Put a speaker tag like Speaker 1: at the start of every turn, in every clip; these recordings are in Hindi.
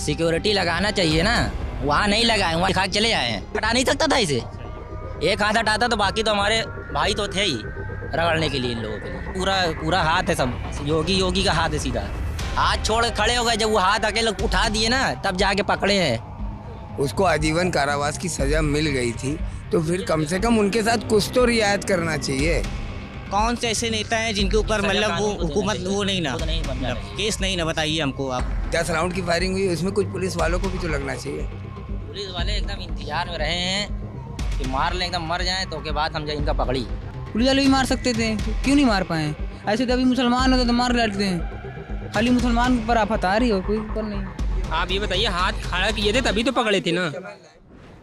Speaker 1: सिक्योरिटी लगाना चाहिए ना, वहाँ नहीं लगाए, वहाँ खा के चले आए हैं। हटा नहीं सकता था इसे, एक हाथ हटाता तो बाकी तो हमारे भाई तो थे ही रगड़ने के लिए इन लोगों के लिए। पूरा पूरा हाथ है, सब योगी का हाथ है सीधा। हाथ छोड़ खड़े हो गए, जब वो हाथ अकेले उठा दिए ना तब जाके पकड़े हैं।
Speaker 2: उसको आजीवन कारावास की सजा मिल गई थी, तो फिर कम से कम उनके साथ कुछ तो रियायत करना चाहिए।
Speaker 3: कौन से ऐसे नेता हैं जिनके ऊपर मतलब वो हुकूमत वो नहीं ना केस नहीं ना, बताइए हमको आप।
Speaker 2: 10 राउंड की फायरिंग हुई, उसमें कुछ पुलिस वालों को भी तो लगना चाहिए।
Speaker 1: पुलिस वाले एकदम इंतजार में रहे हैं कि मार लें, एकदम मर जाएं तो के बाद हम इनका पकड़ी।
Speaker 4: पुलिस वाले भी मार सकते थे, क्यों नहीं मार पाए? ऐसे तो अभी मुसलमान होते तो मार लेते हैं, खाली मुसलमान पर आफत आ रही हो, कोई पर नहीं।
Speaker 5: आप ये बताइए, हाथ खड़ा किए थे तभी तो पकड़े थे ना।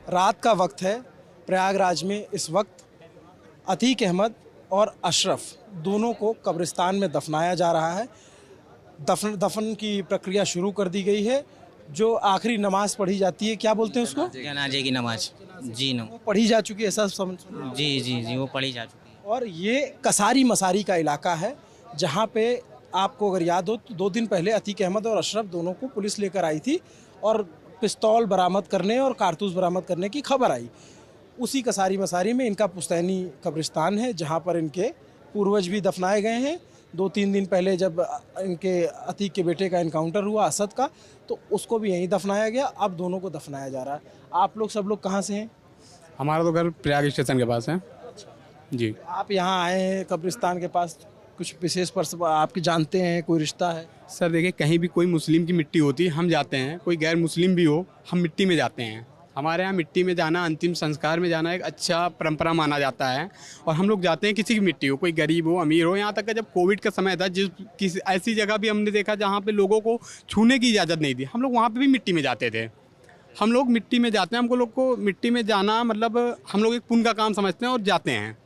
Speaker 6: रात का वक्त है प्रयागराज में। इस वक्त अतीक अहमद और अशरफ दोनों को कब्रिस्तान में दफनाया जा रहा है। दफन की प्रक्रिया शुरू कर दी गई है। जो आखिरी नमाज पढ़ी जाती है, क्या बोलते हैं उसको?
Speaker 3: जनाजे की नमाज। जी न,
Speaker 6: वो पढ़ी जा चुकी है, ऐसा समझ?
Speaker 3: जी वो पढ़ी जा चुकी है।
Speaker 6: और ये कसारी मसारी का इलाका है, जहाँ पे आपको अगर याद हो तो 2 दिन पहले अतीक अहमद और अशरफ दोनों को पुलिस लेकर आई थी और पिस्तौल बरामद करने और कारतूस बरामद करने की खबर आई। उसी कसारी मसारी में इनका पुश्तैनी कब्रिस्तान है, जहाँ पर इनके पूर्वज भी दफनाए गए हैं। 2-3 दिन पहले जब इनके अतीक के बेटे का इनकाउंटर हुआ असद का, तो उसको भी यहीं दफनाया गया। अब दोनों को दफनाया जा रहा है। आप लोग सब लोग कहाँ से हैं?
Speaker 7: हमारा तो घर प्रयाग स्टेशन के पास है जी।
Speaker 6: आप यहाँ आए हैं कब्रिस्तान के पास, कुछ विशेष पर आपके जानते हैं, कोई रिश्ता है?
Speaker 7: सर देखिए, कहीं भी कोई मुस्लिम की मिट्टी होती है हम जाते हैं, कोई गैर मुस्लिम भी हो हम मिट्टी में जाते हैं। हमारे यहाँ मिट्टी में जाना, अंतिम संस्कार में जाना एक अच्छा परंपरा माना जाता है और हम लोग जाते हैं। किसी की मिट्टी हो, कोई गरीब हो अमीर हो। यहाँ तक कि जब कोविड का समय था, किसी ऐसी जगह भी हमने देखा जहाँ पे लोगों को छूने की इजाज़त नहीं थी, हम लोग वहाँ पे भी मिट्टी में जाते थे। हम लोग मिट्टी में जाते हैं, हमको लोग को मिट्टी में जाना मतलब हम लोग एक पुण्य का काम समझते हैं और जाते हैं।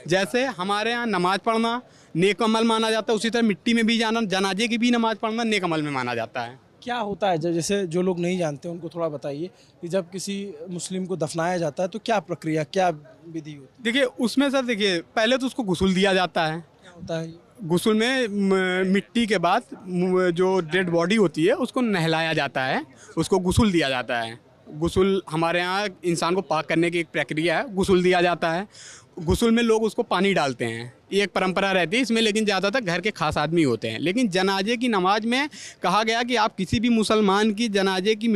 Speaker 7: जैसे हमारे यहाँ नमाज पढ़ना नेक अमल माना जाता है, उसी तरह मिट्टी में भी जाना, जनाजे की भी नमाज पढ़ना नेक अमल में माना जाता है।
Speaker 6: क्या होता है जैसे जो लोग नहीं जानते उनको थोड़ा बताइए कि जब किसी मुस्लिम को दफनाया जाता है तो क्या प्रक्रिया, क्या विधि होती है?
Speaker 7: देखिए उसमें सर, देखिए पहले तो उसको गुस्ल दिया जाता है।
Speaker 6: क्या होता है?
Speaker 7: गुस्ल में मिट्टी के बाद जो डेड बॉडी होती है उसको नहलाया जाता है, उसको गुस्ल दिया जाता है। गुस्ल हमारे यहाँ इंसान को पाक करने की एक प्रक्रिया है, गुस्ल दिया जाता है। गुस्ल में लोग उसको पानी डालते हैं, ये एक परंपरा रहती है इसमें, लेकिन ज़्यादातर घर के खास आदमी होते हैं। लेकिन जनाजे की नमाज में कहा गया कि आप किसी भी मुसलमान की जनाजे की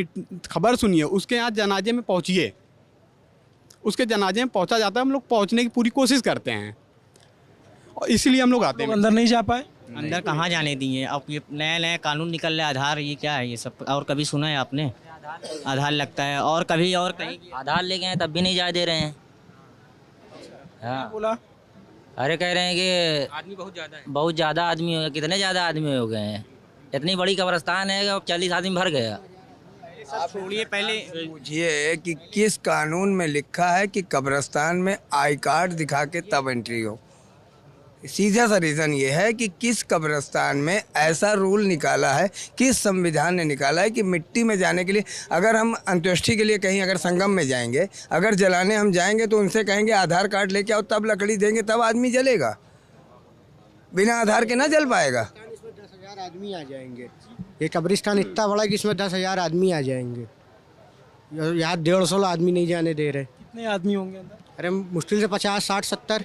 Speaker 7: खबर सुनिए, उसके यहाँ जनाजे में पहुँचिए, उसके जनाजे में पहुँचा जाता है। हम लोग पहुँचने की पूरी कोशिश करते हैं और इसीलिए हम लोग आते हैं।
Speaker 6: अंदर नहीं जा पाए?
Speaker 3: अंदर कहाँ जाने दिए? अब ये नया कानून निकल रहा है, आधार, ये क्या है ये सब? और कभी सुना है आपने? आधार लगता है और कभी और कहीं
Speaker 1: आधार ले गए तब भी नहीं जाए दे रहे हैं। हाँ
Speaker 6: बोला,
Speaker 1: अरे कह रहे हैं कि
Speaker 5: आदमी बहुत ज़्यादा है,
Speaker 1: बहुत ज़्यादा आदमी हो गए। कितने ज़्यादा आदमी हो गए हैं? इतनी बड़ी कब्रिस्तान है कि 40 आदमी भर गया।
Speaker 3: छोड़िए, पहले
Speaker 2: पूछिए कि किस कानून में लिखा है कि कब्रिस्तान में आई कार्ड दिखा के तब एंट्री हो। सीधा सा रीज़न ये है कि किस कब्रिस्तान में ऐसा रूल निकाला है, किस संविधान ने निकाला है कि मिट्टी में जाने के लिए, अगर हम अंत्येष्टि के लिए कहीं अगर संगम में जाएंगे, अगर जलाने हम जाएंगे तो उनसे कहेंगे आधार कार्ड लेके आओ, तब लकड़ी देंगे, तब आदमी जलेगा। बिना आधार के ना जल पाएगा।
Speaker 8: 10,000 आदमी आ जाएंगे। ये कब्रिस्तान इतना बड़ा है कि इसमें 10,000 आदमी आ जाएंगे। यहाँ 150 आदमी नहीं जाने दे रहे।
Speaker 6: कितने आदमी होंगे अंदर?
Speaker 8: अरे मुश्किल से 50, 60, 70।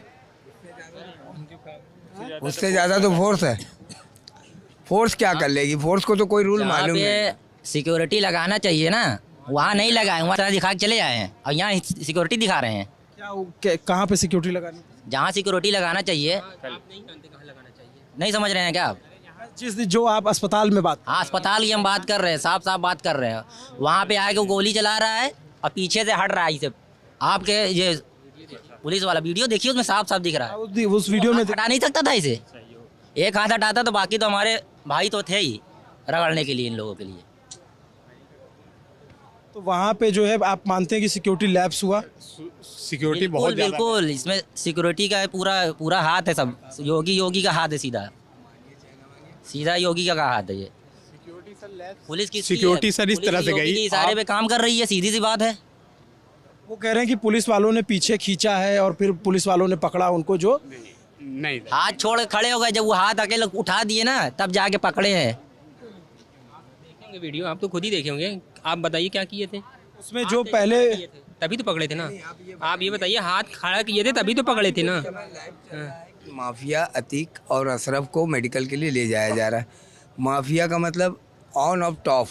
Speaker 2: उससे ज़्यादा तो फोर्स है। फोर्स क्या कर लेगी? फोर्स को तो कोई रूल मालूम नहीं।
Speaker 1: सिक्योरिटी लगाना चाहिए ना, वहाँ नहीं लगाए, वहाँ दिखा के चले आए हैं और यहाँ सिक्योरिटी दिखा रहे हैं।
Speaker 6: कहाँ पे सिक्योरिटी लगानी?
Speaker 1: जहाँ सिक्योरिटी लगाना चाहिए। नहीं समझ रहे हैं क्या आप?
Speaker 6: जो आप अस्पताल में बात,
Speaker 1: हाँ अस्पताल की हम बात कर रहे हैं, साफ साफ बात कर रहे हैं। वहाँ पे आके गोली चला रहा है और पीछे से हट रहा है इसे। आपके ये पुलिस वाला वीडियो देखिए, उसमें साफ साफ दिख रहा है।
Speaker 6: उस वीडियो में
Speaker 1: हटा नहीं सकता था इसे, एक हाथ हटाता तो बाकी तो हमारे भाई तो थे ही रगड़ने के लिए इन लोगों के लिए।
Speaker 6: तो वहाँ पे जो है आप मानते हैं कि सिक्योरिटी लैप्स हुआ?
Speaker 7: सिक्योरिटी बहुत ज़्यादा,
Speaker 1: बिल्कुल इसमें सिक्योरिटी का पूरा हाथ है, सब योगी का हाथ है, सीधा योगी का हाथ है ये। पुलिस की
Speaker 7: सिक्योरिटी सर इस तरह से गई,
Speaker 1: इशारे पे काम कर रही है, सीधी सी बात है।
Speaker 6: वो कह रहे हैं कि पुलिस वालों ने पीछे खींचा है और फिर पुलिस वालों ने पकड़ा उनको। जो
Speaker 7: नहीं,
Speaker 1: हाथ छोड़ खड़े हो गए, जब वो हाथ अकेले उठा दिए ना तब जाके पकड़े हैं।
Speaker 5: ये वीडियो आप तो खुद ही देखे होंगे, आप बताइए क्या किए थे
Speaker 6: उसमें जो पहले
Speaker 5: तभी तो पकड़े थे ना। आप ये बताइए, हाथ खड़ा किए थे तभी तो पकड़े थे ना।
Speaker 2: माफिया अतीक और अशरफ को मेडिकल के लिए ले जाया जा रहा है। माफिया का मतलब ऑन ऑफ टॉप,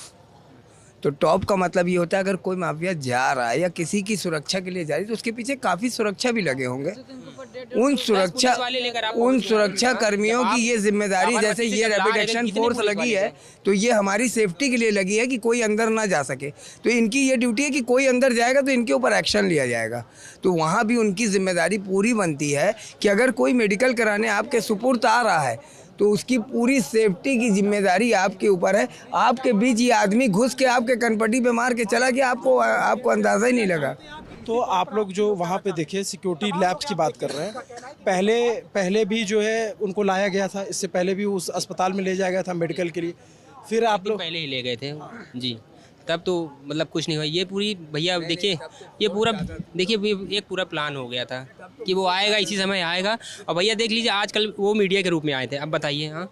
Speaker 2: तो टॉप का मतलब ये होता है अगर कोई माफिया जा रहा है या किसी की सुरक्षा के लिए जा रही है तो उसके पीछे काफ़ी सुरक्षा भी लगे होंगे। उन सुरक्षा कर्मियों की ये जिम्मेदारी, जैसे ये रैपिड एक्शन फोर्स लगी है तो ये हमारी सेफ्टी के लिए लगी है कि कोई अंदर ना जा सके। तो इनकी ये ड्यूटी है कि कोई अंदर जाएगा तो इनके ऊपर एक्शन लिया जाएगा। तो वहाँ भी उनकी जिम्मेदारी पूरी बनती है कि अगर कोई मेडिकल कराने आपके सुपुर्द आ रहा है तो उसकी पूरी सेफ्टी की जिम्मेदारी आपके ऊपर है। आपके बीच ये आदमी घुस के आपके कनपट्टी पे मार के चला गया, आपको अंदाज़ा ही नहीं लगा।
Speaker 6: तो आप लोग जो वहाँ पे देखे सिक्योरिटी लैब्स की बात कर रहे हैं, पहले भी जो है उनको लाया गया था, इससे पहले भी उस अस्पताल में ले जाया गया था मेडिकल के लिए, फिर आप लोग
Speaker 5: पहले ही ले गए थे जी, तब तो मतलब कुछ नहीं हुआ। ये पूरी भैया देखिए, ये पूरा देखिए एक पूरा प्लान हो गया था कि वो आएगा, इसी समय आएगा। और भैया देख लीजिए आजकल वो मीडिया के रूप में आए थे। अब बताइए, हाँ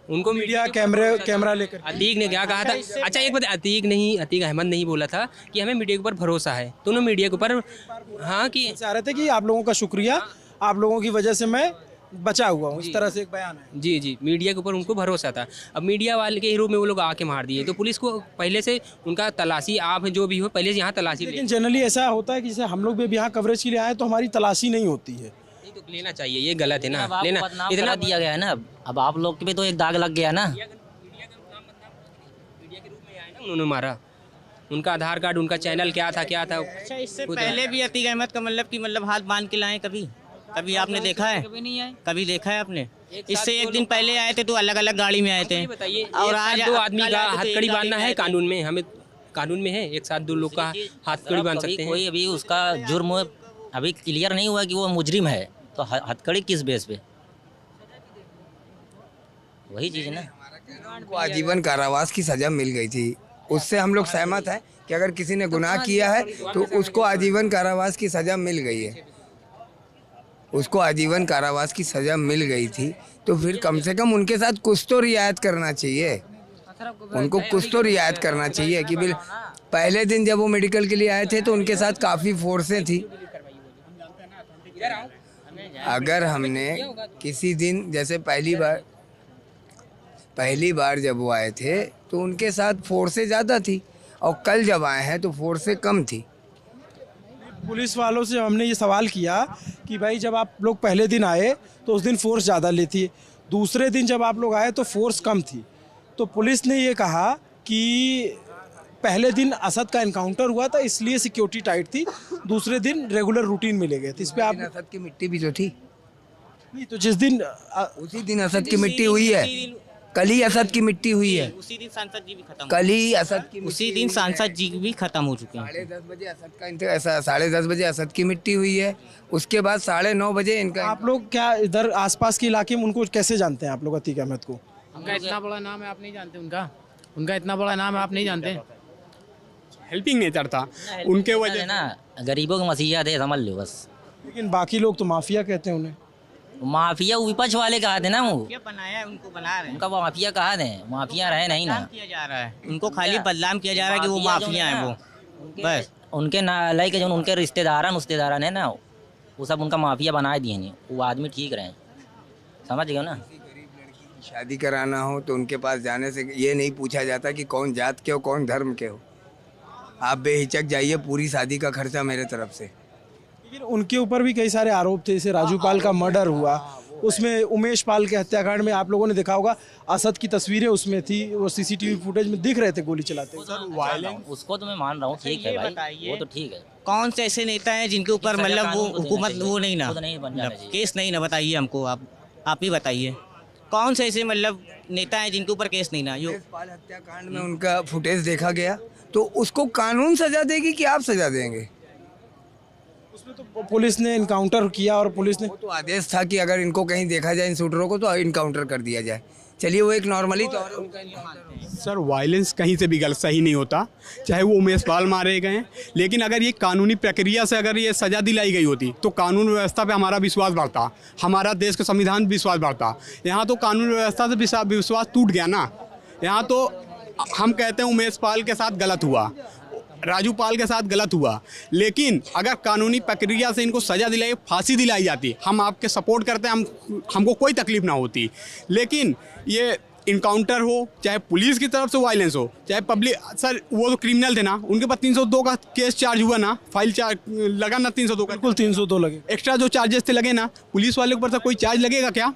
Speaker 5: उनको
Speaker 6: मीडिया कैमरा लेकर
Speaker 5: अतीक ने क्या कहा था? अच्छा एक बात, अतीक अहमद नहीं बोला था कि हमें मीडिया के ऊपर भरोसा है, तो उन्होंने मीडिया के ऊपर हाँ कि
Speaker 6: चाह रहे थे कि आप लोगों का शुक्रिया, आप लोगों की वजह से मैं बचा हुआ हूँ, इस तरह से एक बयान है।
Speaker 5: जी, मीडिया के ऊपर उनको भरोसा था। अब मीडिया वाले के रूप में वो लोग आके मार दिए, तो पुलिस को पहले से उनका तलाशी, आप जो भी हो पहले से यहाँ तलाशी
Speaker 6: लेकिन जनरली ऐसा होता है कि जैसे हम लोग भी यहाँ कवरेज के लिए आए तो हमारी तलाशी नहीं होती है।
Speaker 5: तो लेना चाहिए, ये गलत है ना, लेना
Speaker 1: इतना दिया गया है ना। अब आप लोग पे तो एक दाग लग गया ना।
Speaker 5: मीडिया के रूप में आए ना, उन्होंने मारा। उनका आधार कार्ड, उनका चैनल क्या था।
Speaker 3: अच्छा इससे पहले भी अतीक अहमद का मतलब हाथ बांध के लाए कभी आपने देखा है?
Speaker 1: कभी नहीं आए।
Speaker 3: कभी देखा है आपने? इससे एक दिन पहले आए थे तो अलग अलग गाड़ी में आए थे।
Speaker 5: बताइए,
Speaker 3: और आज
Speaker 5: दो आदमी का हथकड़ी बांधना है कानून में, हमें कानून में है एक साथ दो लोग का हथकड़ी बांध सकते हैं।
Speaker 1: कोई अभी उसका जुर्म अभी क्लियर नहीं हुआ कि वो मुजरिम है, तो हथकड़ी किस बेस पे? वही चीज़ ना।
Speaker 2: उनको आजीवन कारावास की सज़ा मिल गई थी, उससे हम लोग सहमत हैं कि अगर किसी ने गुनाह किया है तो उसको आजीवन कारावास की सज़ा मिल गई है। उसको आजीवन कारावास की सज़ा मिल गई थी तो फिर कम से कम उनके साथ कुछ तो रियायत करना चाहिए। उनको कुछ तो रियायत करना चाहिए कि पहले दिन जब वो मेडिकल के लिए आए थे तो उनके साथ काफ़ी फोर्सें थी। अगर हमने किसी दिन, जैसे पहली बार जब वो आए थे तो उनके साथ फोर्सें ज़्यादा थी और कल जब आए हैं तो फोर्सें कम थी।
Speaker 6: पुलिस वालों से हमने ये सवाल किया कि भाई जब आप लोग पहले दिन आए तो उस दिन फोर्स ज़्यादा लेती है, दूसरे दिन जब आप लोग आए तो फोर्स कम थी। तो पुलिस ने ये कहा कि पहले दिन असद का एनकाउंटर हुआ था इसलिए सिक्योरिटी टाइट थी, दूसरे दिन रेगुलर रूटीन में ले गए थे। इस पे आप
Speaker 2: असद की मिट्टी भी तो थी
Speaker 6: नहीं, तो जिस दिन
Speaker 2: उसी दिन असद की मिट्टी हुई है, कल ही असद की मिट्टी हुई है,
Speaker 3: उसी दिन सांसद जी भी खत्म,
Speaker 2: कल ही असद की,
Speaker 3: उसी दिन सांसद जी भी खत्म हो चुके हैं।
Speaker 2: 10:30 बजे असद का ऐसा 10:30 बजे असद की मिट्टी हुई है, उसके बाद 9:30 बजे इनका।
Speaker 6: आप लोग क्या इधर आसपास के इलाके में उनको कैसे जानते हैं आप लोग अतीक अहमद को?
Speaker 9: उनका इतना बड़ा नाम है आप नहीं जानते? उनका इतना बड़ा नाम है आप नहीं जानते?
Speaker 7: हेल्पिंग नेचर था उनके वजह
Speaker 1: ना, गरीबों का मसीहा थे, समझ लो बस।
Speaker 6: लेकिन बाकी लोग तो माफिया कहते हैं उन्हें।
Speaker 1: माफिया विपक्ष वाले कहा थे ना, वो
Speaker 3: क्या बनाया है, उनको बना रहे हैं,
Speaker 1: उनका वो माफिया कहा थे, माफिया रहे नहीं ना।
Speaker 3: किया जा रहा है उनको, खाली बदनाम किया जा रहा है कि वो माफिया हैं वो, बस।
Speaker 1: उनके नालायक जो उनके रिश्तेदार है ना, वो सब उनका माफिया बनाए दिए नहीं। वो आदमी ठीक रहे, समझ गए ना।
Speaker 2: शादी कराना हो तो उनके पास जाने से ये नहीं पूछा जाता कि कौन जात के हो, कौन धर्म के हो। आप बेहिचक जाइए, पूरी शादी का खर्चा मेरे तरफ से।
Speaker 6: लेकिन उनके ऊपर भी कई सारे आरोप थे, जैसे राजू पाल का मर्डर हुआ, उसमें उमेश पाल के हत्याकांड में आप लोगों ने देखा होगा असद की तस्वीरें उसमें थी, वो सीसीटीवी फुटेज में दिख रहे थे गोली चलाते।
Speaker 1: उसको तो मैं मान रहा हूँ, ठीक है भाई, वो तो ठीक है।
Speaker 3: कौन से ऐसे नेता हैं जिनके ऊपर मतलब वो हुकूमत वो नहीं ना केस नहीं ना, बताइए हमको, आप ही बताइए कौन से ऐसे मतलब नेता हैं जिनके ऊपर केस नहीं ना। जो
Speaker 2: पाल हत्याकांड में उनका फुटेज देखा गया तो उसको कानून सजा देगी कि आप सजा देंगे?
Speaker 6: उसमें तो पुलिस ने इनकाउंटर किया और पुलिस ने
Speaker 2: तो आदेश था कि अगर इनको कहीं देखा जाए इन शूटरों को तो इनकाउंटर कर दिया जाए। चलिए वो एक नॉर्मली तौर उनका
Speaker 7: सर वायलेंस कहीं से भी गलत सही नहीं होता, चाहे वो उमेश पाल मारे गए हैं, लेकिन अगर ये कानूनी प्रक्रिया से अगर ये सज़ा दिलाई गई होती तो कानून व्यवस्था पे हमारा विश्वास बढ़ता, हमारा देश का संविधान विश्वास बढ़ता। यहाँ तो कानून व्यवस्था से विश्वास टूट गया ना। यहाँ तो हम कहते हैं उमेश पाल के साथ गलत हुआ, राजू पाल के साथ गलत हुआ, लेकिन अगर कानूनी प्रक्रिया से इनको सज़ा दिलाई, फांसी दिलाई जाती, हम आपके सपोर्ट करते हैं, हमको कोई तकलीफ ना होती। लेकिन ये इनकाउंटर हो, चाहे पुलिस की तरफ से वायलेंस हो, चाहे पब्लिक, सर वो तो क्रिमिनल थे ना, उनके पास 302 का केस चार्ज हुआ ना, फाइल चार्ज लगा ना 302 का,
Speaker 6: बिल्कुल 302 लगे।
Speaker 7: एक्स्ट्रा जो चार्जेस थे लगे ना, पुलिस वाले के ऊपर से कोई चार्ज लगेगा क्या?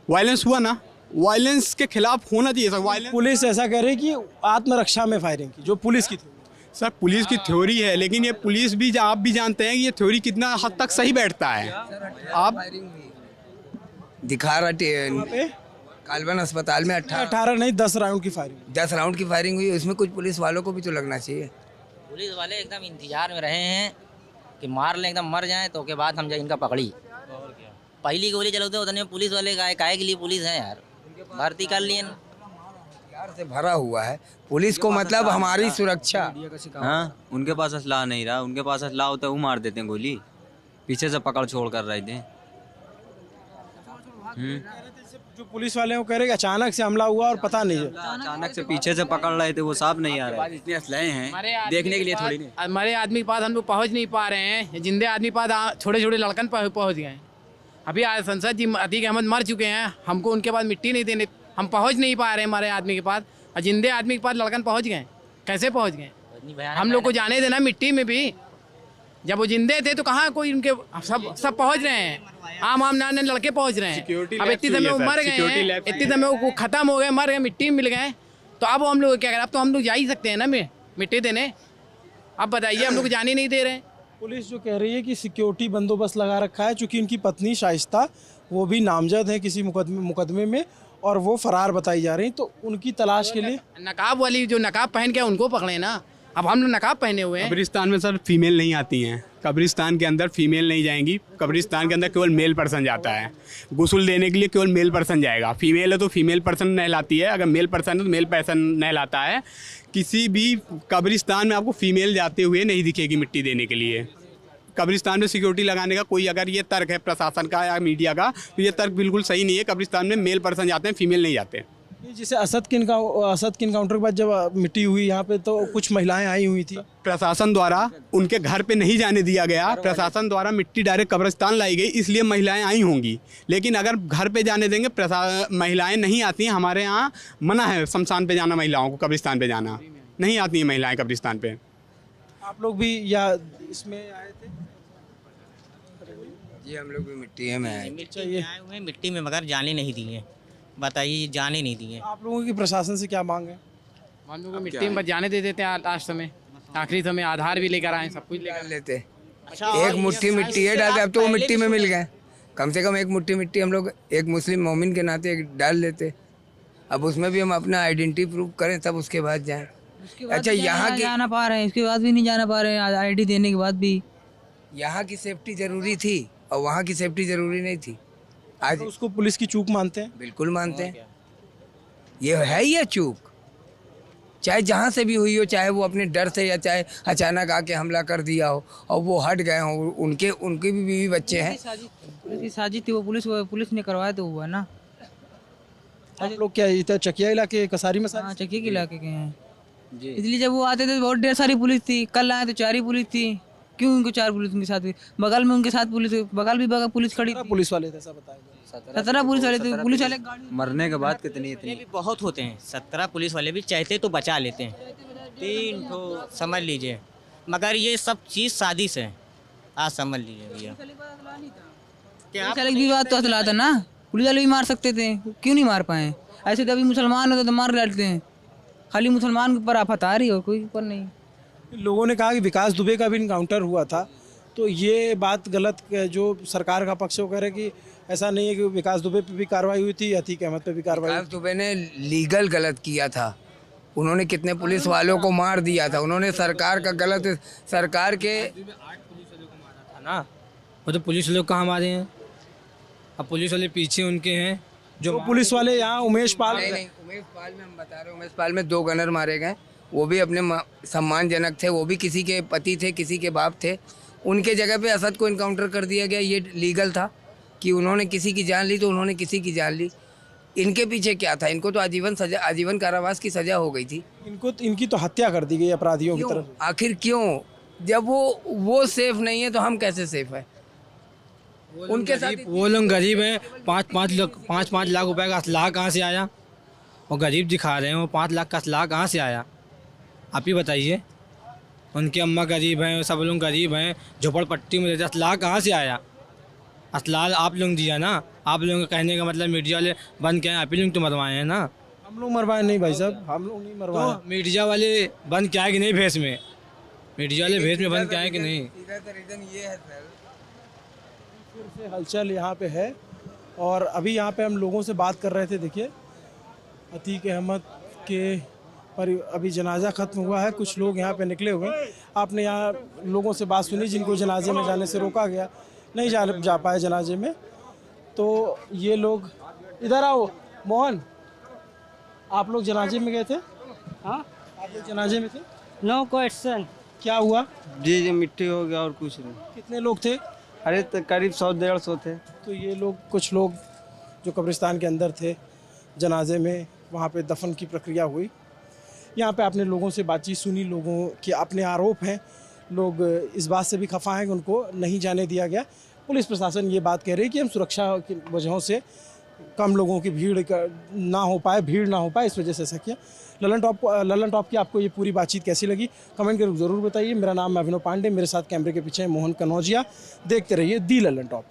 Speaker 7: वायलेंस हुआ ना, वायलेंस के खिलाफ होना चाहिए सर। वायलेंस,
Speaker 6: पुलिस ऐसा कह रही कि आत्मरक्षा में फायरिंग की, जो पुलिस की थी।
Speaker 7: सर पुलिस की थ्योरी है, लेकिन ये पुलिस भी, आप भी जानते हैं कि ये थ्योरी कितना हद तक सही बैठता है। आप
Speaker 2: दिखा रहा कालबन अस्पताल में
Speaker 6: 18 नहीं 10 राउंड की फायरिंग,
Speaker 2: 10 राउंड की फायरिंग हुई, उसमें कुछ पुलिस वालों को भी तो लगना चाहिए।
Speaker 1: पुलिस वाले एकदम इंतजार में रहे हैं कि मार लें, एकदम मर जाएं तो के बाद हम जाए इनका पकड़ी। पहली गोली चलाते उतने में पुलिस वाले काहे के लिए पुलिस है यार, भर्ती कर लिए
Speaker 2: प्यार से भरा हुआ है पुलिस को, मतलब हमारी सुरक्षा।
Speaker 10: हाँ, उनके पास असला नहीं रहा, उनके पास असला होता है वो मार देते हैं गोली, पीछे से पकड़ छोड़ कर रहे थे।
Speaker 6: जो पुलिस वाले वो कह रहे कि अचानक से हमला हुआ और पता नहीं है,
Speaker 10: अचानक से पीछे से पकड़ रहे थे, वो साफ नहीं आ रहा है।
Speaker 5: इतने असलहे हैं देखने के लिए थोड़ी नहीं, हमारे आदमी के पास हम लोग पहुँच नहीं पा रहे हैं, जिंदे आदमी के पास छोटे छोटे लड़कन पहुँच गए। अभी संसद जी अतीक अहमद मर चुके हैं, हमको उनके पास मिट्टी नहीं देने, हम पहुँच नहीं पा रहे हैं हमारे आदमी के पास, और जिंदे आदमी के पास लड़कन पहुँच गए, कैसे पहुँच गए? हम लोग को जाने देना मिट्टी में भी, जब वो जिंदे थे तो कहाँ कोई उनके, सब पहुँच रहे हैं, आम नाने लड़के पहुँच रहे हैं। अब इतनी समय वो मर गए हैं, इतनी समय वो खत्म हो गए, मर गए, मिट्टी में मिल गए, तो अब हम लोग क्या करें? अब तो हम लोग जा ही सकते हैं ना मिट्टी देने। अब बताइए, हम लोग जाने नहीं दे रहे हैं।
Speaker 6: पुलिस जो कह रही है कि सिक्योरिटी बंदोबस्त लगा रखा है, चूँकि उनकी पत्नी शाइस्ता वो भी नामजद है किसी मुकदमे में और वो फरार बताई जा रही, तो उनकी तलाश के लिए
Speaker 5: नकाब वाली जो नकाब पहन के उनको पकड़े ना, अब हम लोग नकाब पहने हुए हैं।
Speaker 7: कब्रिस्तान में सर फीमेल नहीं आती हैं, कब्रिस्तान के अंदर फीमेल नहीं जाएंगी, कब्रिस्तान के अंदर केवल मेल पर्सन जाता है, गुस्ल देने के लिए केवल मेल पर्सन जाएगा। फीमेल है तो फीमेल पर्सन नहलाती है, अगर मेल पर्सन है तो मेल पर्सन नहलाता है। किसी भी कब्रिस्तान में आपको फीमेल जाते हुए नहीं दिखेगी मिट्टी देने के लिए। कब्रिस्तान में सिक्योरिटी लगाने का कोई, अगर ये तर्क है प्रशासन का या मीडिया का, तो ये तर्क बिल्कुल सही नहीं है। कब्रिस्तान में मेल पर्सन जाते हैं, फीमेल नहीं जाते।
Speaker 6: जैसे असद के इनकाउंटर के बाद जब मिट्टी हुई यहाँ पे तो कुछ महिलाएं आई हुई थी,
Speaker 7: प्रशासन द्वारा उनके घर पे नहीं जाने दिया गया, प्रशासन द्वारा मिट्टी डायरेक्ट कब्रिस्तान लाई गई, इसलिए महिलाएं आई होंगी। लेकिन अगर घर पे जाने देंगे, महिलाएं नहीं आती हैं, हमारे यहाँ मना है शमशान पे जाना, महिलाओं को कब्रिस्तान पे जाना नहीं आती हैं महिलाएं कब्रिस्तान पे।
Speaker 6: आप लोग भी या इसमें आए थे?
Speaker 2: जी हम लोग भी मिट्टी में आए
Speaker 3: हुए, मिट्टी में मगर जाने नहीं दिए। बताइए, जाने नहीं दिए।
Speaker 6: आप लोगों की प्रशासन से क्या मांग है?
Speaker 5: हम लोग को मिट्टी में बस जाने दे देते हैं, लास्ट समय आखिरी समय आधार भी लेकर आए, सब कुछ लेकर
Speaker 2: लेते। एक मुट्ठी मिट्टी है डालते, अब तो वो मिट्टी में मिल गए, कम से कम एक मुट्ठी मिट्टी हम लोग एक मुस्लिम मोमिन के नाते डाल लेते। अब उसमें भी हम अपना आइडेंटिटी प्रूव करें तब उसके बाद जाएं। अच्छा, यहाँ की
Speaker 4: जाना पा रहे हैं, इसके बाद भी नहीं जाना पा रहे हैं, आईडी देने के बाद भी।
Speaker 2: यहाँ की सेफ्टी जरूरी थी और वहाँ की सेफ्टी जरूरी नहीं थी। आज
Speaker 6: तो उसको पुलिस की चूक मानते हैं?
Speaker 2: बिल्कुल मानते हैं, ये है ये चूक, चाहे जहाँ से भी हुई हो, चाहे वो अपने डर से या चाहे अचानक आके हमला कर दिया हो और वो हट गए हो, उनके भी बीवी बच्चे हैं।
Speaker 4: उसकी साजिश थी, वो पुलिस ने करवाया तो हुआ ना।
Speaker 6: आप लोग क्या इधर चकिया इलाके कसारी में?
Speaker 4: हाँ, चकिया के इलाके के हैं, इसलिए जब वो आते थे बहुत ढेर सारी पुलिस थी। कल आए तो 4 ही पुलिस थी, क्यों उनको 4 पुलिस उनके साथ? बगल में उनके साथ पुलिस, बगल भी बगल पुलिस खड़ी थी।
Speaker 6: पुलिस वाले थे, ऐसा बताया
Speaker 4: 17 पुलिस वाले थे, पुलिस वाले गाड़ी
Speaker 10: मरने के बाद कितनी
Speaker 3: भी बहुत होते हैं, 17 पुलिस वाले भी चाहते तो बचा लेते हैं, 3 तो समझ लीजिए, मगर ये सब चीज़ साजिश है। आज समझ लीजिए भैया,
Speaker 4: पुलिस वाले की बात तो असला था ना, पुलिस वाले भी मार सकते थे, क्यों नहीं मार पाए? ऐसे तो अभी मुसलमान होते तो मार डालते हैं, खाली मुसलमान के ऊपर आफत आ रही हो, कोई ऊपर नहीं।
Speaker 6: लोगों ने कहा कि विकास दुबे का भी इनकाउंटर हुआ था, तो ये बात गलत, जो सरकार का पक्ष वो कह रहे कि ऐसा नहीं है कि विकास दुबे पे भी कार्रवाई हुई थी, अतीक अहमद पे भी कार्रवाई।
Speaker 2: विकास दुबे ने लीगल गलत किया था, उन्होंने कितने पुलिस वालों को मार दिया था, उन्होंने सरकार का गलत, सरकार के
Speaker 11: ना, वो तो पुलिस लोग कहाँ मारे हैं, अब पुलिस वाले पीछे उनके हैं
Speaker 6: जो पुलिस वाले यहाँ उमेश पाल
Speaker 2: उमेश पाल में हम बता रहे हैं, उमेश पाल में 2 गनर मारे गए, वो भी अपने सम्मानजनक थे, वो भी किसी के पति थे, किसी के बाप थे, उनके जगह पे असद को इनकाउंटर कर दिया गया। ये लीगल था कि उन्होंने किसी की जान ली तो उन्होंने किसी की जान ली। इनके पीछे क्या था? इनको तो आजीवन कारावास की सजा हो गई थी।
Speaker 6: इनकी तो हत्या कर दी गई अपराधियों की
Speaker 2: क्यों?
Speaker 6: तरफ।
Speaker 2: आखिर क्यों? जब वो सेफ नहीं है तो हम कैसे सेफ है? उनके साथ
Speaker 11: वो लोग गरीब हैं। 5-5 लाख रुपए का असलाह कहाँ से आया? वो गरीब दिखा रहे हैं, वो 5 लाख का असलाह कहाँ से आया? आप ही बताइए। उनकी अम्मा गरीब हैं, सब लोग गरीब हैं, झोपड़पट्टी में रहते, असलाह कहाँ से आया? असलाह आप लोग दिया ना। आप लोगों का कहने का मतलब मीडिया वाले बंद क्या है? आप ही लोग तो मरवाए हैं ना।
Speaker 6: हम लोग मरवाए नहीं भाई साहब, हम लोग नहीं मरवाए।
Speaker 11: तो मीडिया वाले बंद क्या है कि नहीं भेस में? मीडिया वाले भेस में बंद क्या है कि नहीं?
Speaker 2: रीजन ये है सर,
Speaker 6: फिर से हलचल यहाँ पे है और अभी यहाँ पे हम लोगों से बात कर रहे थे। देखिए अतीक अहमद के पर अभी जनाजा ख़त्म हुआ है, कुछ लोग यहाँ पे निकले हुए हैं। आपने यहाँ लोगों से बात सुनी जिनको जनाजे में जाने से रोका गया, नहीं जा पाए जनाजे में। तो ये लोग इधर आओ। मोहन, आप लोग जनाजे में गए थे? हाँ, आप लोग जनाजे में थे?
Speaker 12: No question.
Speaker 6: क्या हुआ?
Speaker 12: जी मिट्टी हो गया और कुछ नहीं।
Speaker 6: कितने लोग थे?
Speaker 12: अरे तो करीब 100-150 थे।
Speaker 6: तो ये लोग, कुछ लोग जो कब्रिस्तान के अंदर थे जनाजे में, वहाँ पे दफन की प्रक्रिया हुई। यहाँ पे आपने लोगों से बातचीत सुनी, लोगों के अपने आरोप हैं, लोग इस बात से भी खफा हैं कि उनको नहीं जाने दिया गया। पुलिस प्रशासन ये बात कह रही है कि हम सुरक्षा की वजहों से कम लोगों की भीड़ ना हो पाए, इस वजह से ऐसा किया। ललन टॉप की आपको ये पूरी बातचीत कैसी लगी कमेंट करके ज़रूर बताइए। मेरा नाम है अभिनव पांडे, मेरे साथ कैमरे के पीछे मोहन कनौजिया। देखते रहिए दी ललन टॉप।